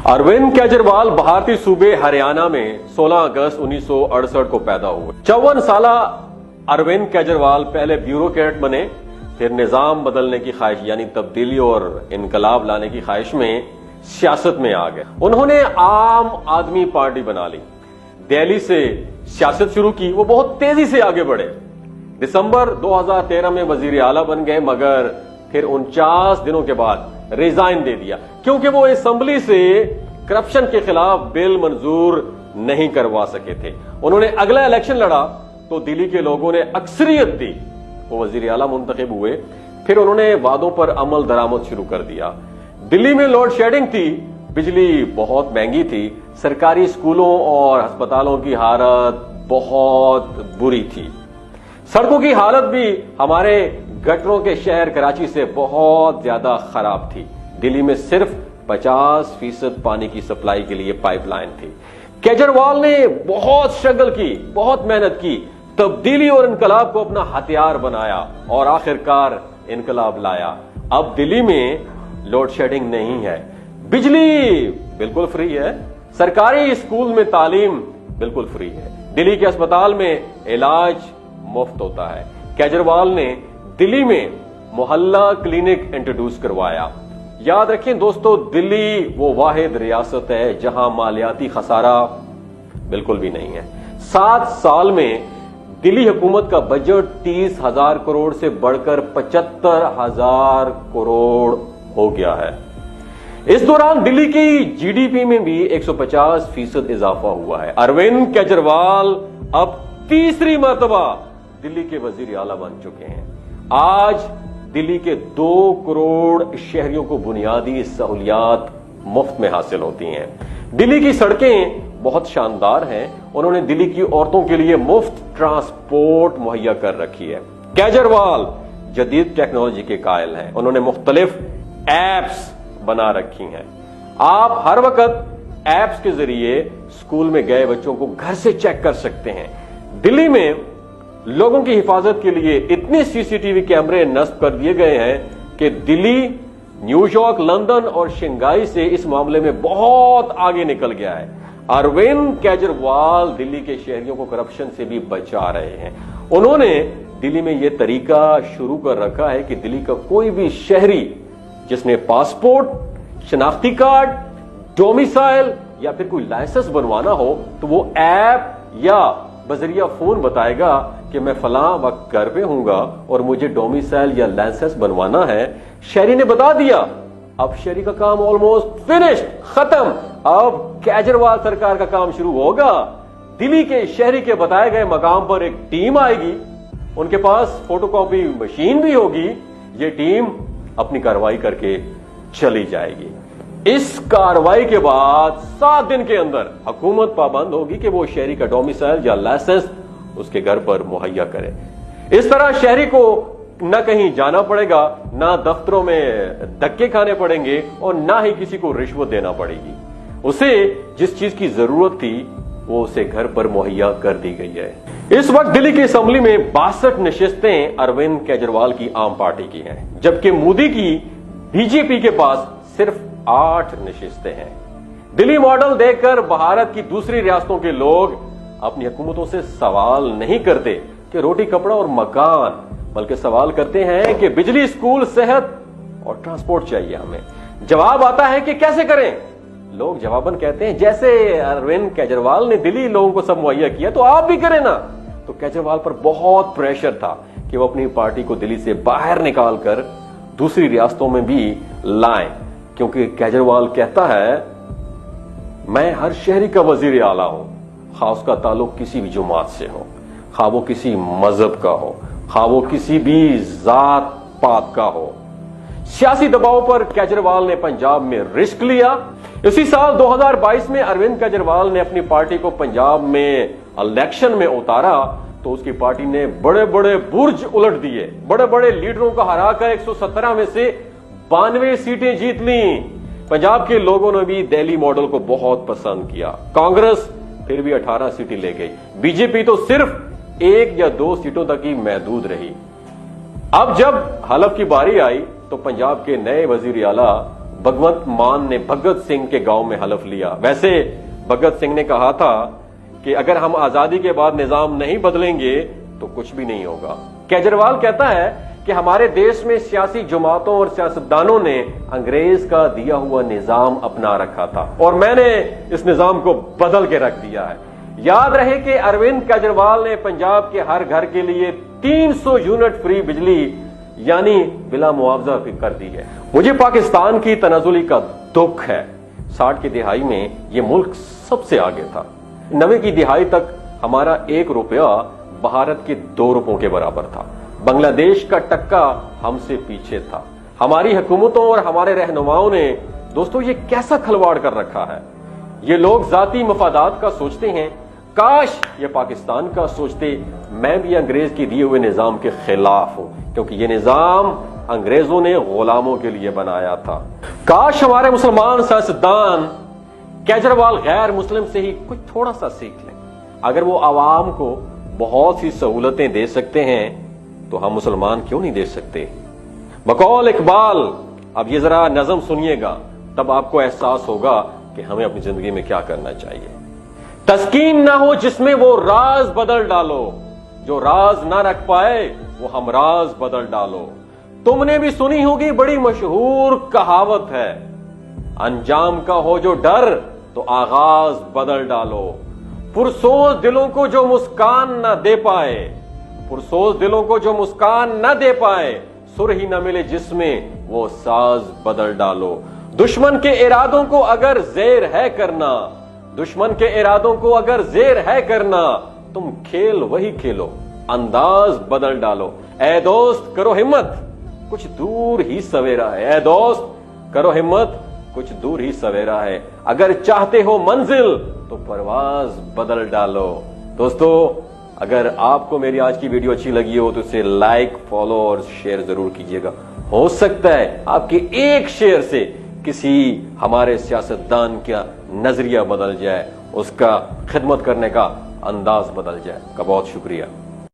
अरविंद केजरीवाल भारतीय सूबे हरियाणा में 16 अगस्त 1968 को पैदा हुए। 54 साल अरविंद केजरीवाल पहले ब्यूरोक्रेट बने, फिर निजाम बदलने की ख्वाहिश यानी तब्दीली और इनकलाब लाने की ख्वाहिश में सियासत में आ गए। उन्होंने आम आदमी पार्टी बना ली, दिल्ली से सियासत शुरू की। वो बहुत तेजी से आगे बढ़े। दिसंबर 2013 में वजीर आला बन गए, मगर फिर 49 दिनों के बाद रिजाइन दे दिया, क्योंकि वो असेंबली से करप्शन के खिलाफ बिल मंजूर नहीं करवा सके थे। उन्होंने अगला इलेक्शन लड़ा तो दिल्ली के लोगों ने अक्सरियत दी, वो वजीर आला मुंतखब हुए। फिर उन्होंने वादों पर अमल दरामद शुरू कर दिया। दिल्ली में लोड शेडिंग थी, बिजली बहुत महंगी थी, सरकारी स्कूलों और अस्पतालों की हालत बहुत बुरी थी। सड़कों की हालत भी हमारे गटरों के शहर कराची से बहुत ज्यादा खराब थी। दिल्ली में सिर्फ 50% पानी की सप्लाई के लिए पाइपलाइन थी। केजरीवाल ने बहुत स्ट्रगल की, बहुत मेहनत की, तब्दीली और इनकलाब को अपना हथियार बनाया और आखिरकार इनकलाब लाया। अब दिल्ली में लोड शेडिंग नहीं है, बिजली बिल्कुल फ्री है, सरकारी स्कूल में तालीम बिल्कुल फ्री है, दिल्ली के अस्पताल में इलाज मुफ्त होता है। केजरीवाल ने दिल्ली में मोहल्ला क्लिनिक इंट्रोड्यूस करवाया। याद रखें दोस्तों, दिल्ली वो वाहिद रियासत है जहां मालियाती खसारा बिल्कुल भी नहीं है। 7 साल में दिल्ली हुकूमत का बजट 30,000 करोड़ से बढ़कर 75,000 करोड़ हो गया है। इस दौरान दिल्ली की जीडीपी में भी 150% इजाफा हुआ है। अरविंद केजरीवाल अब तीसरी मर्तबा दिल्ली के वजीर आला बन चुके हैं। आज दिल्ली के 2 करोड़ शहरियों को बुनियादी सहूलियात मुफ्त में हासिल होती हैं। दिल्ली की सड़कें बहुत शानदार हैं। उन्होंने दिल्ली की औरतों के लिए मुफ्त ट्रांसपोर्ट मुहैया कर रखी है। केजरीवाल जदीद टेक्नोलॉजी के कायल हैं। उन्होंने मुख्तलिफ एप्स बना रखी हैं। आप हर वक्त एप्स के जरिए स्कूल में गए बच्चों को घर से चेक कर सकते हैं। दिल्ली में लोगों की हिफाजत के लिए इतने सीसीटीवी कैमरे नस्ब कर दिए गए हैं कि दिल्ली, न्यूयॉर्क, लंदन और शंघाई से इस मामले में बहुत आगे निकल गया है। अरविंद केजरीवाल दिल्ली के शहरियों को करप्शन से भी बचा रहे हैं। उन्होंने दिल्ली में यह तरीका शुरू कर रखा है कि दिल्ली का कोई भी शहरी जिसने पासपोर्ट, शनाख्ती कार्ड, डोमिसाइल या फिर कोई लाइसेंस बनवाना हो तो वो ऐप या बजरिया फोन बताएगा कि मैं फलां वक्त घर पे हूंगा और मुझे डोमिसाइल या लाइसेंस बनवाना है। शहरी ने बता दिया। अब शहरी का काम ऑलमोस्ट फिनिश्ड, खत्म। अब केजरीवाल सरकार का काम शुरू होगा। दिल्ली के शहरी के बताए गए मकाम पर एक टीम आएगी, उनके पास फोटोकॉपी मशीन भी होगी। ये टीम अपनी कार्रवाई करके चली जाएगी। इस कार्रवाई के बाद 7 दिन के अंदर हुकूमत पाबंद होगी कि वो शहरी का डोमिसाइल या लाइसेंस उसके घर पर मुहैया करे। इस तरह शहरी को न कहीं जाना पड़ेगा, ना दफ्तरों में धक्के खाने पड़ेंगे और ना ही किसी को रिश्वत देना पड़ेगी। उसे जिस चीज की जरूरत थी वो उसे घर पर मुहैया कर दी गई है। इस वक्त दिल्ली की असेंबली में 62 नशिस्तें अरविंद केजरीवाल की आम पार्टी की हैं, जबकि मोदी की बीजेपी के पास सिर्फ 8 नशिस्तें हैं। दिल्ली मॉडल देखकर भारत की दूसरी रियासतों के लोग अपनी हुकूमतों से सवाल नहीं करते कि रोटी, कपड़ा और मकान, बल्कि सवाल करते हैं कि बिजली, स्कूल, सेहत और ट्रांसपोर्ट चाहिए हमें। जवाब आता है कि कैसे करें। लोग जवाबन कहते हैं जैसे अरविंद केजरीवाल ने दिल्ली लोगों को सब मुहैया किया तो आप भी करें ना। तो केजरीवाल पर बहुत प्रेशर था कि वो अपनी पार्टी को दिल्ली से बाहर निकालकर दूसरी रियासतों में भी लाएं, क्योंकि केजरीवाल कहता है मैं हर शहरी का वजीर आला हूं, खा उसका ताल्लुक किसी भी जमात से हो, खा वो किसी मजहब का हो, खा वो किसी भी जात पात का हो। सियासी दबाव पर केजरीवाल ने पंजाब में रिस्क लिया। इसी साल 2022 में अरविंद केजरीवाल ने अपनी पार्टी को पंजाब में इलेक्शन में उतारा तो उसकी पार्टी ने बड़े बड़े बुर्ज उलट दिए, बड़े बड़े लीडरों को हराकर 117 में से 92 सीटें जीत ली। पंजाब के लोगों ने भी दिल्ली मॉडल को बहुत पसंद किया। कांग्रेस फिर भी 18 सीटें ले गई, बीजेपी तो सिर्फ 1 या 2 सीटों तक ही महदूद रही। अब जब हलफ की बारी आई तो पंजाब के नए वजीर आला भगवंत मान ने भगत सिंह के गांव में हलफ लिया। वैसे भगत सिंह ने कहा था कि अगर हम आजादी के बाद निजाम नहीं बदलेंगे तो कुछ भी नहीं होगा। केजरीवाल कहता है कि हमारे देश में सियासी जमातों और सियासतदानों ने अंग्रेज का दिया हुआ निजाम अपना रखा था और मैंने इस निजाम को बदल के रख दिया है। याद रहे कि अरविंद केजरीवाल ने पंजाब के हर घर के लिए 300 यूनिट फ्री बिजली यानी बिला मुआवजा कर दी है। मुझे पाकिस्तान की तनाजुली का दुख है। 60 की दिहाई में यह मुल्क सबसे आगे था। 90 की दिहाई तक हमारा 1 रुपया भारत के 2 रुपयों के बराबर था। बांग्लादेश का टक्का हमसे पीछे था। हमारी हुकूमतों और हमारे रहनुमाओं ने दोस्तों ये कैसा खिलवाड़ कर रखा है। ये लोग जाती मफादात का सोचते हैं, काश ये पाकिस्तान का सोचते। मैं भी अंग्रेज के दिए हुए निजाम के खिलाफ हूं क्योंकि ये निजाम अंग्रेजों ने गुलामों के लिए बनाया था। काश हमारे मुसलमान सियासतदान केजरीवाल गैर मुस्लिम से ही कुछ थोड़ा सा सीख लें। अगर वो आवाम को बहुत सी सहूलतें दे सकते हैं तो हम मुसलमान क्यों नहीं दे सकते। बकौल इकबाल, अब ये जरा नज़म सुनिएगा, तब आपको एहसास होगा कि हमें अपनी जिंदगी में क्या करना चाहिए। तस्कीन ना हो जिसमें वो राज बदल डालो, जो राज ना रख पाए वो हम राज बदल डालो। तुमने भी सुनी होगी बड़ी मशहूर कहावत है, अंजाम का हो जो डर तो आगाज बदल डालो। पुरसोज दिलों को जो मुस्कान न दे पाए, पुरसोज दिलों को जो मुस्कान न दे पाए, सुर ही न मिले जिसमें वो साज बदल डालो। दुश्मन के इरादों को अगर ज़ेर है करना, दुश्मन के इरादों को अगर ज़ेर है करना, तुम खेल वही खेलो, अंदाज बदल डालो। ऐ दोस्त करो हिम्मत, कुछ दूर ही सवेरा है। ऐ दोस्त करो हिम्मत, कुछ दूर ही सवेरा है। अगर चाहते हो मंजिल तो परवाज बदल डालो। दोस्तों, अगर आपको मेरी आज की वीडियो अच्छी लगी हो तो इसे लाइक, फॉलो और शेयर जरूर कीजिएगा। हो सकता है आपके एक शेयर से किसी हमारे सियासतदान का नजरिया बदल जाए, उसका खिदमत करने का अंदाज बदल जाए। का बहुत शुक्रिया।